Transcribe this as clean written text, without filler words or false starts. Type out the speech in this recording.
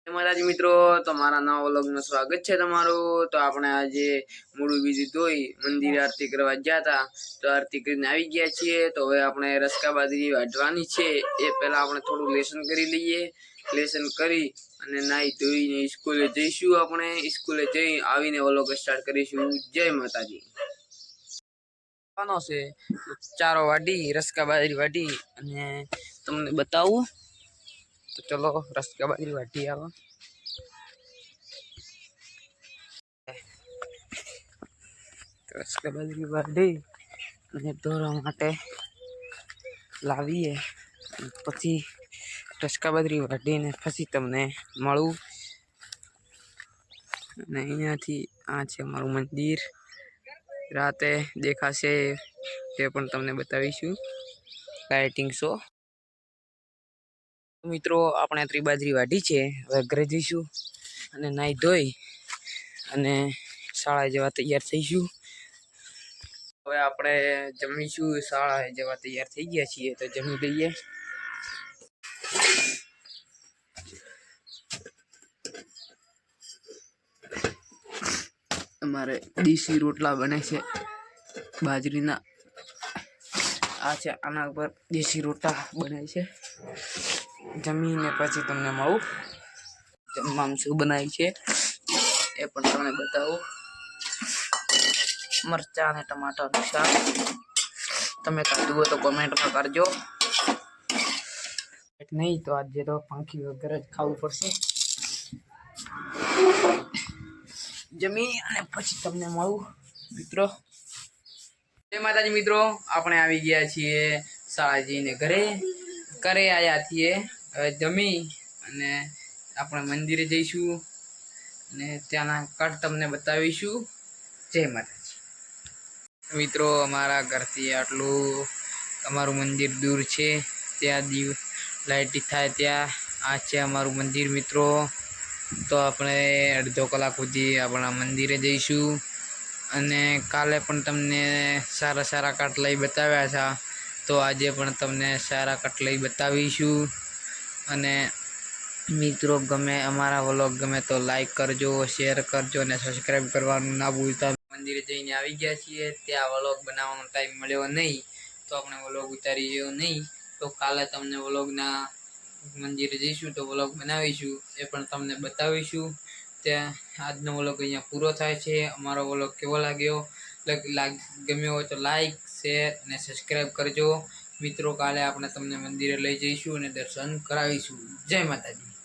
માતાજી મિત્રો, તો મારા નવા વ્લોગમાં સ્વાગત છે તમારું। તો આપણે આજે મૂળું બીજું ધોઈ મંદિરે આરતી કરવા ગયા હતા, તો આરતી કરીને આવી ગયા છીએ। તો હવે આપણે રસકા બાજરી વાઢવાની છે, એ પહેલા આપણે થોડું લેસન કરી લઈએ। લેસન કરી અને નાઈ ધોઈને સ્કૂલે જઈશું। આપણે સ્કૂલે જઈ આવીને વ્લોગ સ્ટાર્ટ કરીશું। જય માતાજી। છે ચારો વાઢી રસકા બાજરી વાઢી અને તમને બતાવું। तो चलो रसका बाजरी वाटी आवा। रसका बाजरी वाटी અને દોરવા માટે લાવીએ, પછી રસકા બાજરી વાટીને પછી તમને મળું। અને અહીંયાથી આ છે અમારું મંદિર, રાતે દેખાશે તે પણ તમને બતાવીશું। લાઇટિંગ શો મિત્રો, આપણે ત્રિબાજરી વાઢી છે, હવે ઘરે જઈશું અને નાઈ ધોઈ અને શાળા જેવા તૈયાર થઈશું। હવે આપણે જમીશું, શાળા જેવા તૈયાર થઈ ગયા છીએ તો જમી લઈએ। અમારે દેશી રોટલા બને છે બાજરીના, આ છે આના ઉપર દેશી રોટલા બને છે। જમીને પછી તમને મળું, જમવામાં શું બનાવ્યું છે એ પણ તમને બતાવું। મરચાં અને ટમાટરનું શાક, તમે ખાધું હોય તો કોમેન્ટમાં કરજો, નહીં તો આજે તો પંખી વગર જ ખાવું પડશે। જમી અને પછી તમને મળું મિત્રો। જય માતાજી મિત્રો, આપણે આવી ગયા છીએ શાળાજીને ઘરે આવ્યા છીએ। હવે જમી અને આપણે મંદિરે જઈશું અને ત્યાંના કટ તમને બતાવીશું। જય માતાજી મિત્રો, અમારા ઘરથી આટલું અમારું મંદિર દૂર છે, ત્યાં લાઇટ થાય ત્યાં આ છે અમારું મંદિર મિત્રો। તો આપણે અડધો કલાક સુધી આપણા મંદિરે જઈશું અને કાલે પણ તમને સારા સારા કટ લઈ બતાવ્યા હતા, તો આજે પણ તમને સારા કટ લઈ બતાવીશું। અને મિત્રો, ગમે અમારા વ્લોગ ગમે તો લાઈક કરજો, શેર કરજો અને સબસ્ક્રાઈબ કરવાનું ના ભૂલતા। મંદિરે જઈને આવી ગયા છીએ, ત્યાં વ્લોગ બનાવવાનો ટાઈમ મળ્યો નહીં, તો આપણે વ્લોગ ઉતારીએ નહીં। તો કાલે તમને વ્લોગના મંદિરે જઈશું તો વ્લોગ બનાવીશું, એ પણ તમને બતાવીશું। ત્યાં આજનો વ્લોગ અહીંયા પૂરો થાય છે। અમારો વ્લોગ કેવો લાગ્યો, ગમ્યો હોય તો લાઈક, શેર અને સબસ્ક્રાઈબ કરજો મિત્રો। કાલે આપણે તમને મંદિરે લઈ જઈશું અને દર્શન કરાવીશું। જય માતાજી।